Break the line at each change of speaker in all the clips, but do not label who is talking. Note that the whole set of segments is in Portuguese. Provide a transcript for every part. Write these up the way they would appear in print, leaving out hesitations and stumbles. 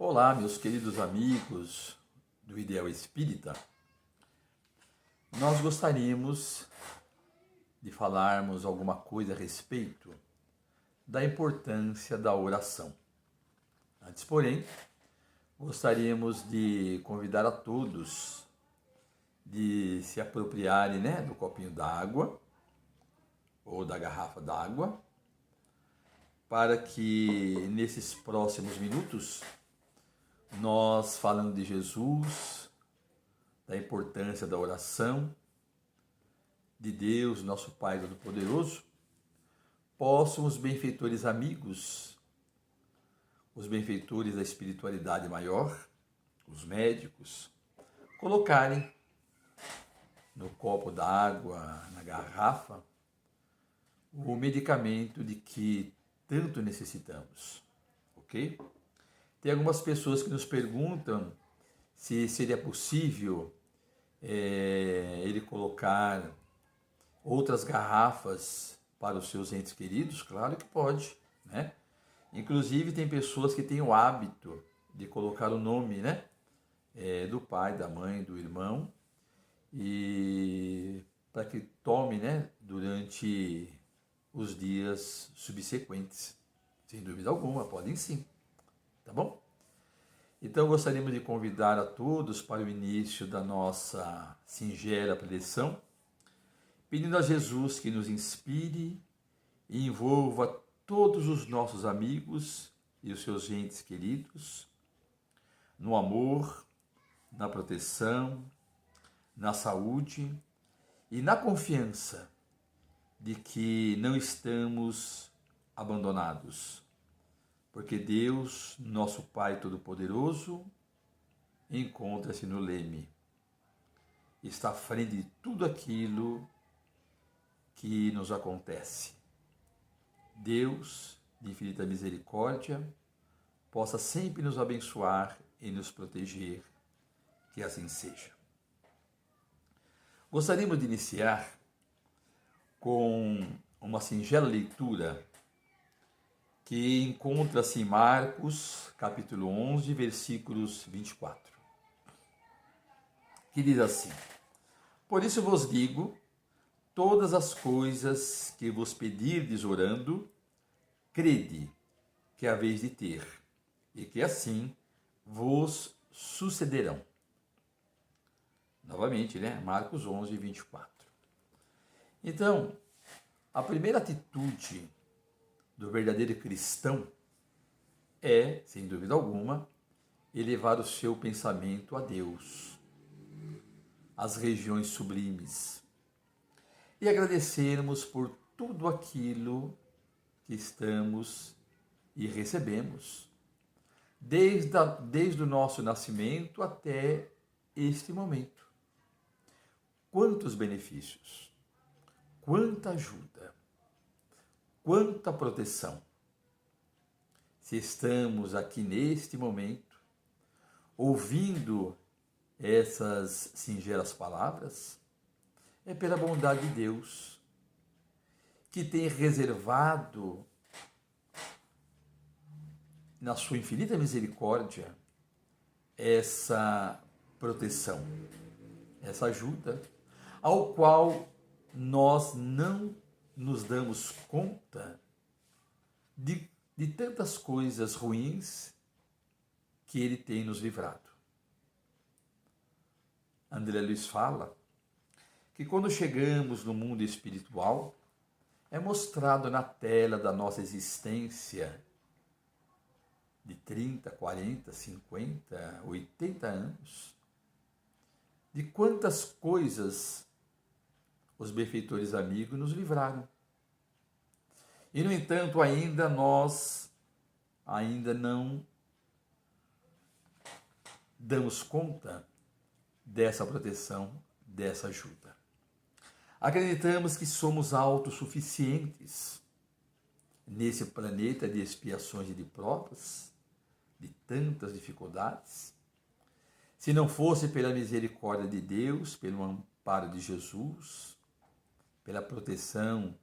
Olá, meus queridos amigos do Ideal Espírita. Nós gostaríamos de falarmos alguma coisa a respeito da importância da oração. Antes, porém, gostaríamos de convidar a todos de se apropriarem, do copinho d'água ou da garrafa d'água, para que nesses próximos minutos nós, falando de Jesus, da importância da oração, de Deus, nosso Pai Todo-Poderoso, possam os benfeitores amigos, os benfeitores da espiritualidade maior, os médicos, colocarem no copo d'água, na garrafa, o medicamento de que tanto necessitamos, ok? Tem algumas pessoas que nos perguntam se seria possível ele colocar outras garrafas para os seus entes queridos. Claro que pode, né? Inclusive tem pessoas que têm o hábito de colocar o nome, do pai, da mãe, do irmão, e para que tome, durante os dias subsequentes. Sem dúvida alguma, podem sim. Tá bom? Então gostaríamos de convidar a todos para o início da nossa singela preleção, pedindo a Jesus que nos inspire e envolva todos os nossos amigos e os seus entes queridos no amor, na proteção, na saúde e na confiança de que não estamos abandonados. Porque Deus, nosso Pai Todo-Poderoso, encontra-se no leme. Está à frente de tudo aquilo que nos acontece. Deus, de infinita misericórdia, possa sempre nos abençoar e nos proteger. Que assim seja. Gostaríamos de iniciar com uma singela leitura que encontra-se em Marcos, capítulo 11, versículos 24, que diz assim: Por isso vos digo, todas as coisas que vos pedirdes orando, crede que haveis de ter, e que assim vos sucederão. Novamente, Marcos 11, 24. Então, a primeira atitude do verdadeiro cristão é, sem dúvida alguma, elevar o seu pensamento a Deus, às regiões sublimes, e agradecermos por tudo aquilo que estamos e recebemos, desde o nosso nascimento até este momento. Quantos benefícios, quanta ajuda, quanta proteção. Se estamos aqui neste momento, ouvindo essas singelas palavras, é pela bondade de Deus, que tem reservado, na sua infinita misericórdia, essa proteção, essa ajuda, ao qual nós não nos damos conta de tantas coisas ruins que Ele tem nos livrado. André Luiz fala que quando chegamos no mundo espiritual, é mostrado na tela da nossa existência de 30, 40, 50, 80 anos, de quantas coisas os benfeitores amigos nos livraram. E, no entanto, nós ainda não damos conta dessa proteção, dessa ajuda. Acreditamos que somos autossuficientes nesse planeta de expiações e de provas, de tantas dificuldades. Se não fosse pela misericórdia de Deus, pelo amparo de Jesus, pela proteção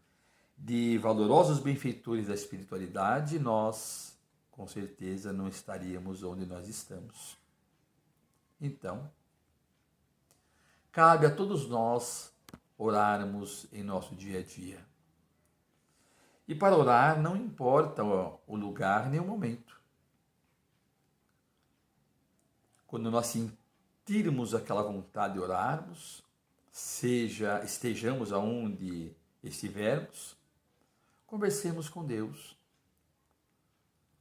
de valorosos benfeitores da espiritualidade, nós, com certeza não estaríamos onde nós estamos. Então, cabe a todos nós orarmos em nosso dia a dia. E para orar não importa o lugar nem o momento. Quando nós sentirmos aquela vontade de orarmos, estejamos aonde estivermos, conversemos com Deus.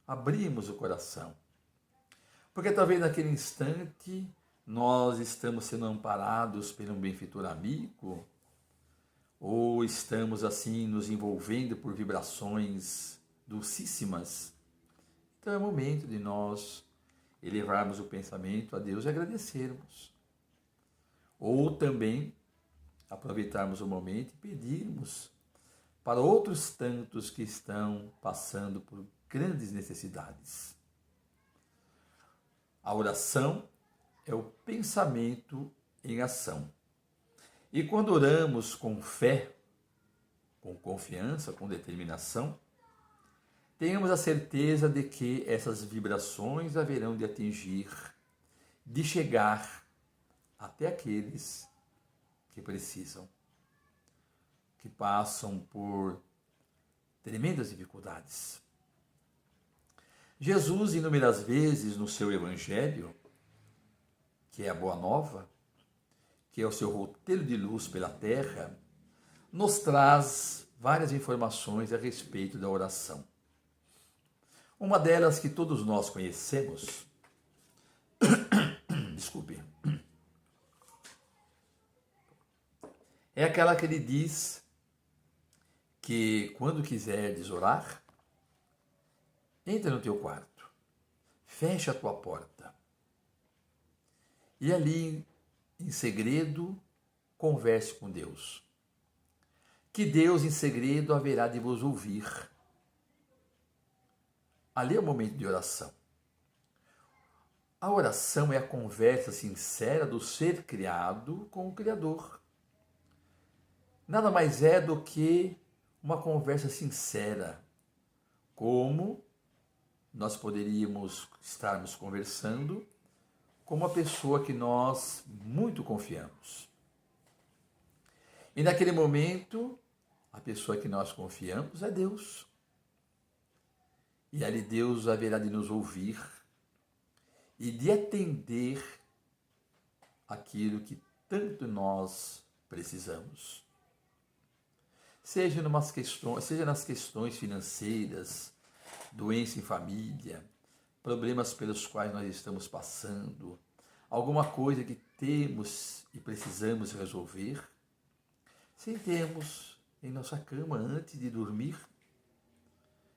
Abrimos o coração. Porque talvez naquele instante nós estamos sendo amparados por um benfeitor amigo, ou estamos assim nos envolvendo por vibrações dulcíssimas. Então é momento de nós elevarmos o pensamento a Deus e agradecermos. Ou também aproveitarmos o momento e pedirmos para outros tantos que estão passando por grandes necessidades. A oração é o pensamento em ação. E quando oramos com fé, com confiança, com determinação, tenhamos a certeza de que essas vibrações haverão de atingir, de chegar até aqueles que precisam, que passam por tremendas dificuldades. Jesus, inúmeras vezes no seu Evangelho, que é a Boa Nova, que é o seu roteiro de luz pela terra, nos traz várias informações a respeito da oração. Uma delas que todos nós conhecemos, desculpe, é aquela que ele diz que quando quiseres orar, entra no teu quarto, fecha a tua porta e ali em segredo converse com Deus. Que Deus em segredo haverá de vos ouvir. Ali é o momento de oração. A oração é a conversa sincera do ser criado com o Criador. Nada mais é do que uma conversa sincera, como nós poderíamos estarmos conversando com uma pessoa que nós muito confiamos. E naquele momento, a pessoa que nós confiamos é Deus. E ali Deus haverá de nos ouvir e de atender aquilo que tanto nós precisamos. Seja nas questões financeiras, doença em família, problemas pelos quais nós estamos passando, alguma coisa que temos e precisamos resolver, sentemos em nossa cama antes de dormir,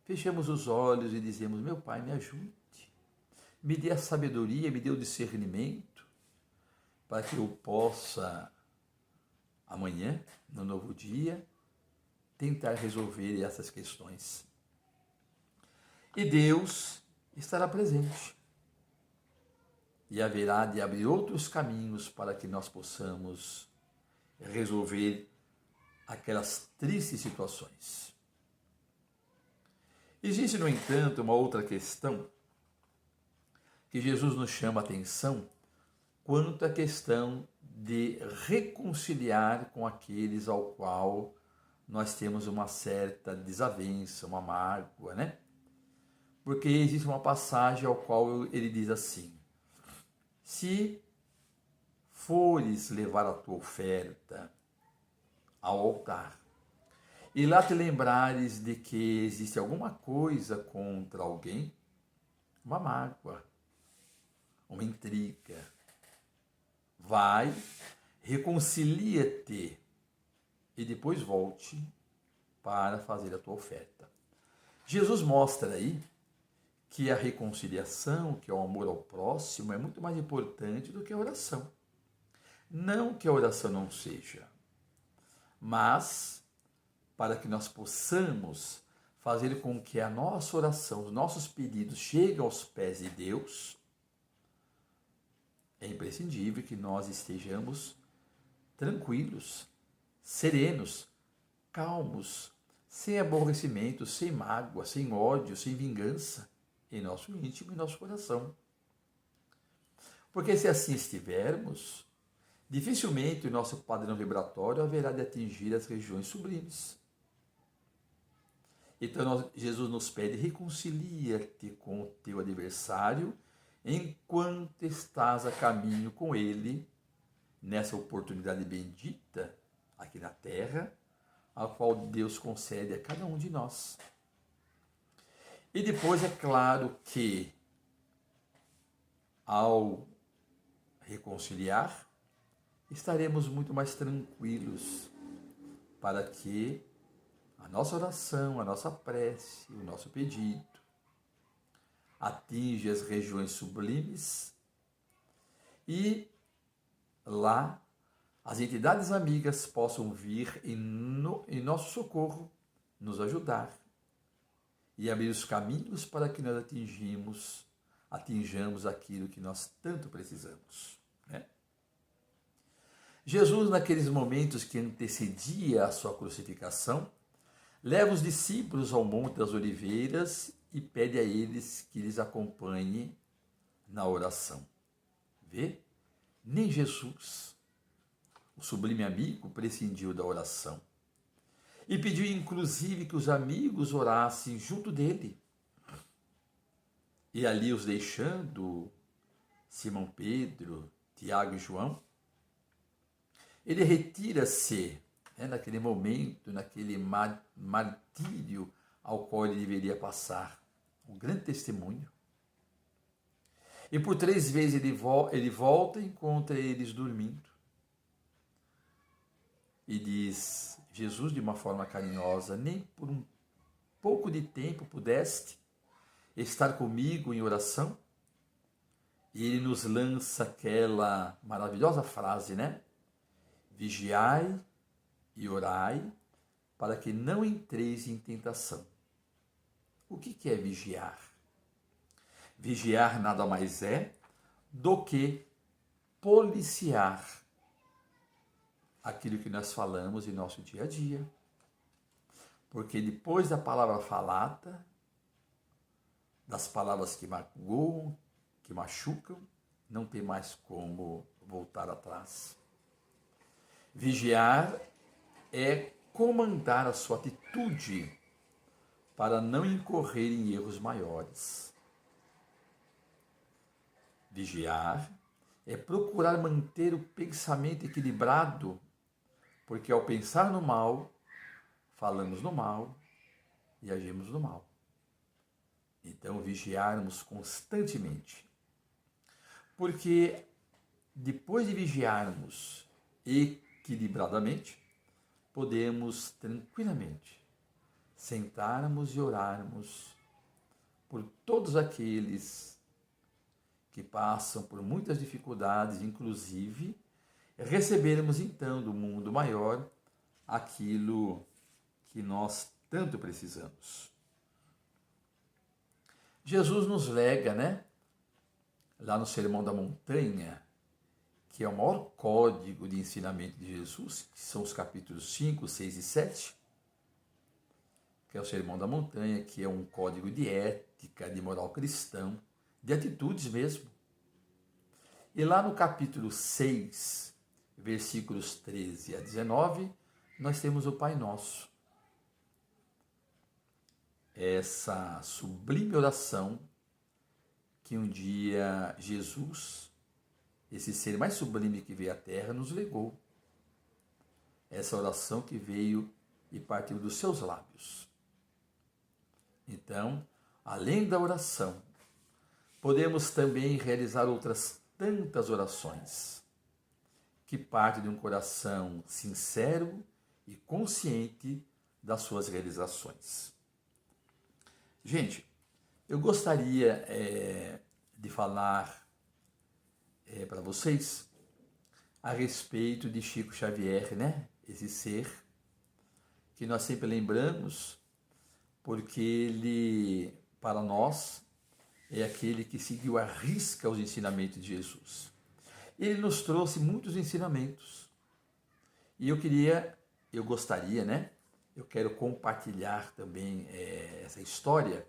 fechemos os olhos e dizemos: meu Pai, me ajude, me dê a sabedoria, me dê o discernimento, para que eu possa, amanhã, no novo dia, tentar resolver essas questões. E Deus estará presente. E haverá de abrir outros caminhos para que nós possamos resolver aquelas tristes situações. Existe, no entanto, uma outra questão que Jesus nos chama a atenção quanto à questão de reconciliar com aqueles ao qual nós temos uma certa desavença, uma mágoa, né? Porque existe uma passagem ao qual ele diz assim: se fores levar a tua oferta ao altar e lá te lembrares de que existe alguma coisa contra alguém, uma mágoa, uma intriga, vai, reconcilia-te e depois volte para fazer a tua oferta. Jesus mostra aí que a reconciliação, que é o amor ao próximo, é muito mais importante do que a oração. Não que a oração não seja, mas para que nós possamos fazer com que a nossa oração, os nossos pedidos cheguem aos pés de Deus, é imprescindível que nós estejamos tranquilos, serenos, calmos, sem aborrecimento, sem mágoa, sem ódio, sem vingança. em nosso íntimo e nosso coração. Porque se assim estivermos, dificilmente o nosso padrão vibratório haverá de atingir as regiões sublimes. Então Jesus nos pede: reconcilia-te com o teu adversário enquanto estás a caminho com ele, nessa oportunidade bendita aqui na terra, a qual Deus concede a cada um de nós. E depois é claro que, ao reconciliar, estaremos muito mais tranquilos para que a nossa oração, a nossa prece, o nosso pedido atinja as regiões sublimes e lá as entidades amigas possam vir em nosso socorro, nos ajudar e abrir os caminhos para que nós atinjamos aquilo que nós tanto precisamos. Né? Jesus, naqueles momentos que antecedia a sua crucificação, leva os discípulos ao Monte das Oliveiras e pede a eles que lhes acompanhem na oração. Vê? Nem Jesus, o sublime amigo, prescindiu da oração. E pediu inclusive que os amigos orassem junto dele. E ali os deixando, Simão Pedro, Tiago e João, ele retira-se, naquele momento, naquele martírio ao qual ele deveria passar, um grande testemunho. E por 3 vezes ele volta e encontra eles dormindo. E diz: Jesus, de uma forma carinhosa, nem por um pouco de tempo pudeste estar comigo em oração? E ele nos lança aquela maravilhosa frase, né? Vigiai e orai, para que não entreis em tentação. O que é vigiar? Vigiar nada mais é do que policiar aquilo que nós falamos em nosso dia a dia. Porque depois da palavra falada, das palavras que magoam, que machucam, não tem mais como voltar atrás. Vigiar é comandar a sua atitude para não incorrer em erros maiores. Vigiar é procurar manter o pensamento equilibrado, porque ao pensar no mal, falamos no mal e agimos no mal. Então, vigiarmos constantemente. Porque depois de vigiarmos equilibradamente, podemos tranquilamente sentarmos e orarmos por todos aqueles que passam por muitas dificuldades, inclusive recebermos então do mundo maior aquilo que nós tanto precisamos. Jesus nos lega, lá no Sermão da Montanha, que é o maior código de ensinamento de Jesus, que são os capítulos 5, 6 e 7, que é o Sermão da Montanha, que é um código de ética, de moral cristão, de atitudes mesmo. E lá no capítulo 6, versículos 13 a 19, nós temos o Pai Nosso. Essa sublime oração que um dia Jesus, esse ser mais sublime que veio à Terra, nos legou. Essa oração que veio e partiu dos seus lábios. Então, além da oração, podemos também realizar outras tantas orações que partem de um coração sincero e consciente das suas realizações. Gente, eu gostaria de falar para vocês a respeito de Chico Xavier, esse ser que nós sempre lembramos, porque ele, para nós, é aquele que seguiu à risca os ensinamentos de Jesus. Ele nos trouxe muitos ensinamentos. E eu quero compartilhar também essa história,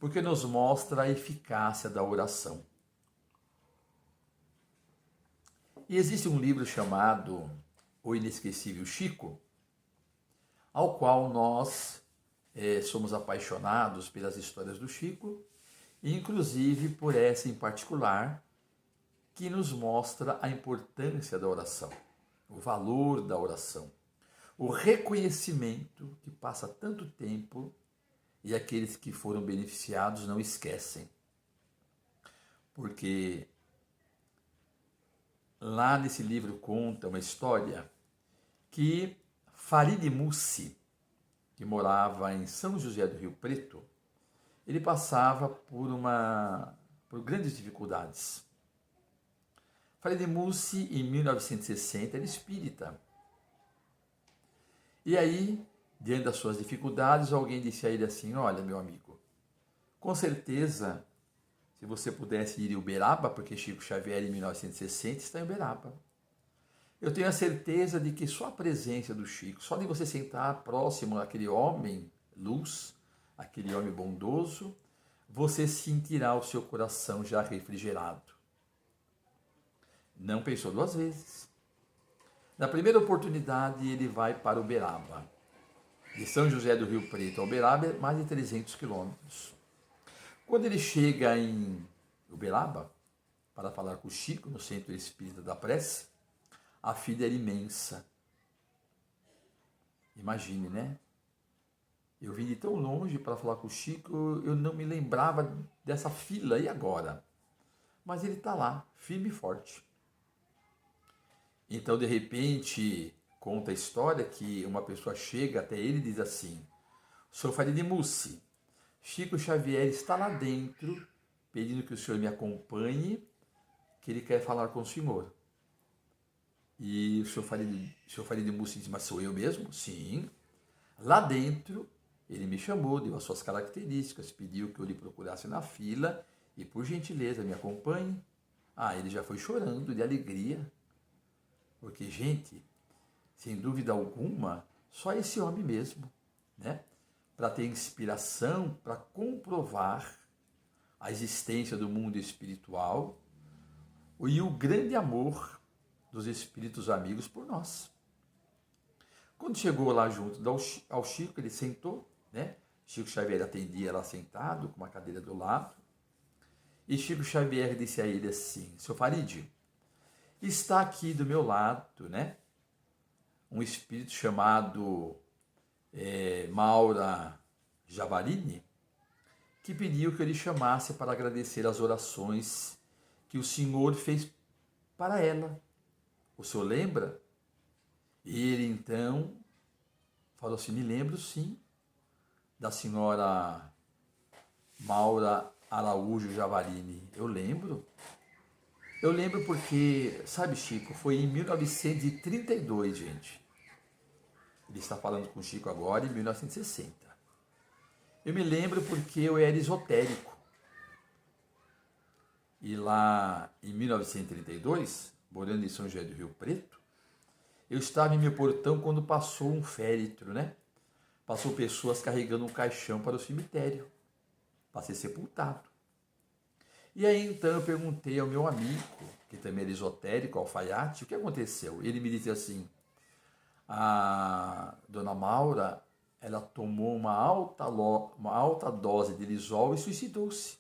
porque nos mostra a eficácia da oração. E existe um livro chamado O Inesquecível Chico, ao qual nós somos apaixonados pelas histórias do Chico, e inclusive por essa em particular, que nos mostra a importância da oração, o valor da oração, o reconhecimento que passa tanto tempo e aqueles que foram beneficiados não esquecem. Porque lá nesse livro conta uma história que Farid Mussi, que morava em São José do Rio Preto, ele passava por grandes dificuldades. Farid Mussi, em 1960, era espírita. E aí, diante das suas dificuldades, alguém disse a ele assim: olha, meu amigo, com certeza, se você pudesse ir em Uberaba, porque Chico Xavier, em 1960, está em Uberaba. Eu tenho a certeza de que só a presença do Chico, só de você sentar próximo àquele homem luz, aquele homem bondoso, você sentirá o seu coração já refrigerado. Não pensou duas vezes. Na primeira oportunidade, ele vai para Uberaba. De São José do Rio Preto a Uberaba, é mais de 300 quilômetros. Quando ele chega em Uberaba, para falar com o Chico, no Centro Espírita da Prece, a fila era imensa. Imagine, né? Eu vim de tão longe para falar com o Chico, eu não me lembrava dessa fila, e agora? Mas ele está lá, firme e forte. Então, de repente, conta a história que uma pessoa chega até ele e diz assim: Sr. Farid Mussi, Chico Xavier está lá dentro, pedindo que o senhor me acompanhe, que ele quer falar com o senhor. E o senhor Farid Mussi diz: mas sou eu mesmo? Sim. Lá dentro, ele me chamou, deu as suas características, pediu que eu lhe procurasse na fila e, por gentileza, me acompanhe. Ah, ele já foi chorando de alegria. Porque, gente, sem dúvida alguma, só esse homem mesmo, né? Para ter inspiração, para comprovar a existência do mundo espiritual e o grande amor dos espíritos amigos por nós. Quando chegou lá junto ao Chico, ele sentou, né? Chico Xavier atendia lá sentado, com uma cadeira do lado. E Chico Xavier disse a ele assim: Seu Farid, está aqui do meu lado, né? Um espírito chamado Maura Javarini, que pediu que eu lhe chamasse para agradecer as orações que o senhor fez para ela. O senhor lembra? E ele então falou assim: me lembro sim, da senhora Maura Araújo Javarini. Eu lembro. Eu lembro porque, sabe, Chico, foi em 1932, gente. Ele está falando com o Chico agora em 1960. Eu me lembro porque eu era esotérico. E lá em 1932, morando em São José do Rio Preto, eu estava em meu portão quando passou um féretro, né? Passou pessoas carregando um caixão para o cemitério, para ser sepultado. E aí então eu perguntei ao meu amigo, que também era esotérico, alfaiate, o que aconteceu? Ele me disse assim: a dona Maura, ela tomou uma alta dose de lisol e suicidou-se.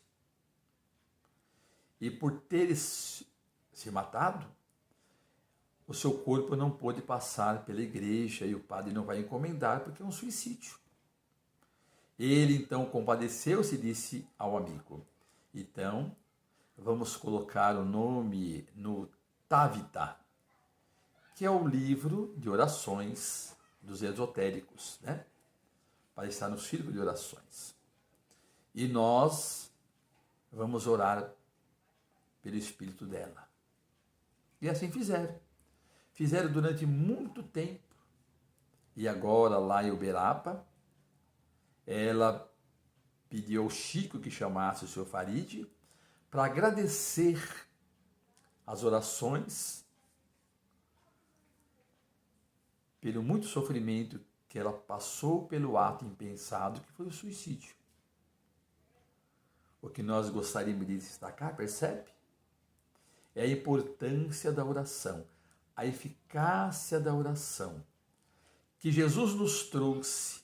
E por ter se matado, o seu corpo não pôde passar pela igreja e o padre não vai encomendar porque é um suicídio. Ele então compadeceu-se e disse ao amigo: então, vamos colocar o nome no Tavita, que é o livro de orações dos esotéricos, né? Para estar no círculo de orações. E nós vamos orar pelo espírito dela. E assim fizeram. Fizeram durante muito tempo. E agora, lá em Uberaba, ela pediu ao Chico que chamasse o seu Farid para agradecer as orações pelo muito sofrimento que ela passou pelo ato impensado, que foi o suicídio. o que nós gostaríamos de destacar, percebe? É a importância da oração, a eficácia da oração, que Jesus nos trouxe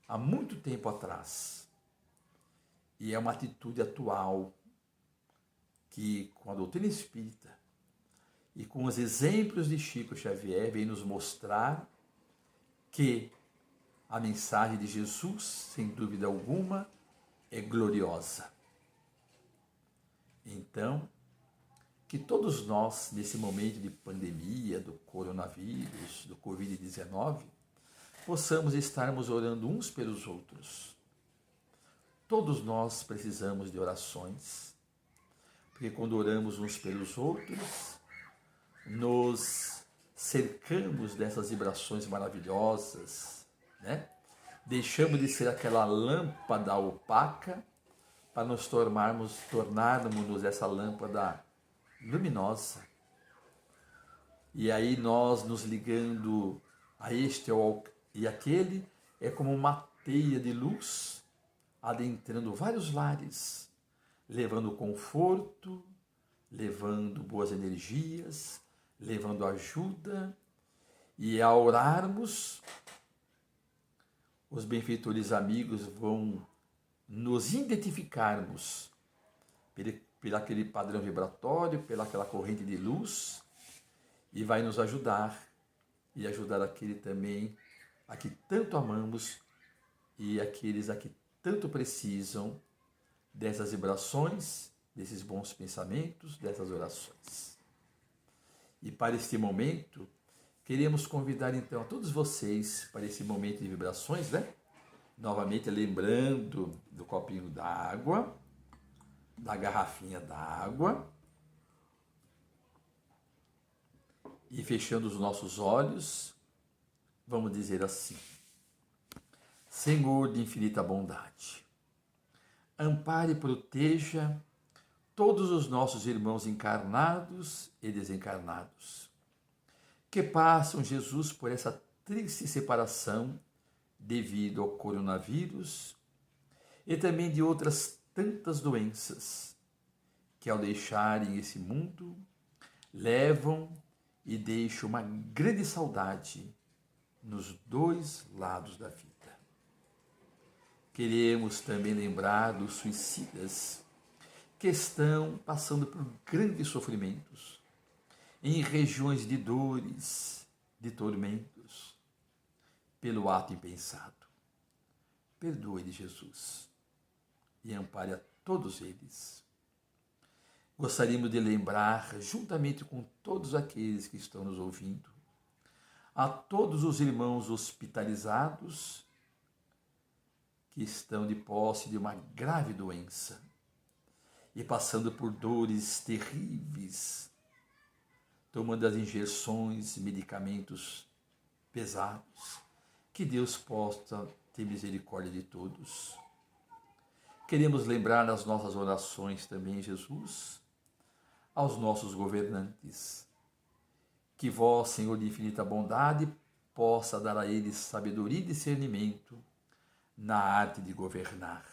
há muito tempo atrás. E é uma atitude atual que, com a doutrina espírita e com os exemplos de Chico Xavier, vem nos mostrar que a mensagem de Jesus, sem dúvida alguma, é gloriosa. Então, que todos nós, nesse momento de pandemia, do coronavírus, do Covid-19, possamos estarmos orando uns pelos outros. Todos nós precisamos de orações, porque quando oramos uns pelos outros, nos cercamos dessas vibrações maravilhosas, né? Deixamos de ser aquela lâmpada opaca para nos tornarmos essa lâmpada luminosa. E aí nós nos ligando a este e aquele, é como uma teia de luz adentrando vários lares, levando conforto, levando boas energias, levando ajuda. E ao orarmos, os benfeitores amigos vão nos identificarmos por aquele padrão vibratório, pelaquela corrente de luz, e vai nos ajudar e ajudar aquele também a que tanto amamos e aqueles a que tanto precisam dessas vibrações, desses bons pensamentos, dessas orações. E para este momento, queremos convidar então a todos vocês para esse momento de vibrações, né? Novamente lembrando do copinho d'água, da garrafinha d'água, e fechando os nossos olhos, vamos dizer assim: Senhor de infinita bondade, ampare e proteja todos os nossos irmãos encarnados e desencarnados, que passam, Jesus, por essa triste separação devido ao coronavírus e também de outras tantas doenças que, ao deixarem esse mundo, levam e deixam uma grande saudade nos dois lados da vida. Queremos também lembrar dos suicidas que estão passando por grandes sofrimentos, em regiões de dores, de tormentos, pelo ato impensado. Perdoe-lhe, Jesus, e ampare a todos eles. Gostaríamos de lembrar, juntamente com todos aqueles que estão nos ouvindo, a todos os irmãos hospitalizados que estão de posse de uma grave doença e passando por dores terríveis, tomando as injeções, medicamentos pesados. Que Deus possa ter misericórdia de todos. Queremos lembrar nas nossas orações também, Jesus, aos nossos governantes, que vós, Senhor de infinita bondade, possa dar a eles sabedoria e discernimento na arte de governar.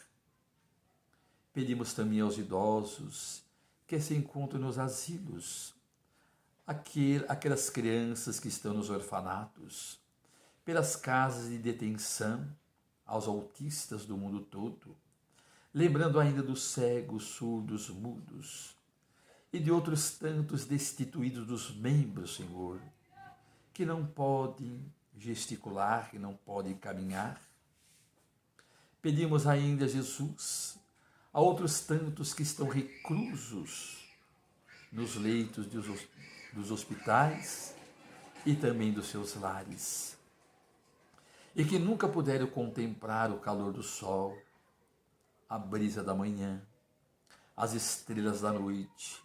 Pedimos também aos idosos que se encontram nos asilos, aquelas crianças que estão nos orfanatos, pelas casas de detenção, aos autistas do mundo todo, lembrando ainda dos cegos, surdos, mudos e de outros tantos destituídos dos membros, Senhor, que não podem gesticular, que não podem caminhar. Pedimos ainda, Jesus, a outros tantos que estão reclusos nos leitos dos hospitais e também dos seus lares, e que nunca puderam contemplar o calor do sol, a brisa da manhã, as estrelas da noite,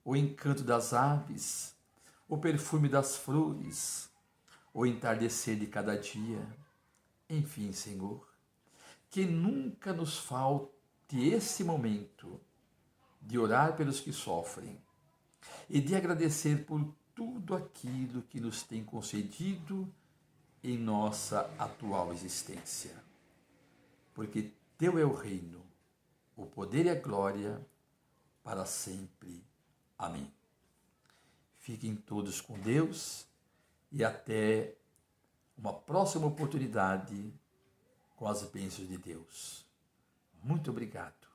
o encanto das aves, o perfume das flores, o entardecer de cada dia. Enfim, Senhor, que nunca nos falte esse momento de orar pelos que sofrem e de agradecer por tudo aquilo que nos tem concedido em nossa atual existência. Porque teu é o reino, o poder e a glória, para sempre. Amém. Fiquem todos com Deus e até uma próxima oportunidade com as bênçãos de Deus. Muito obrigado.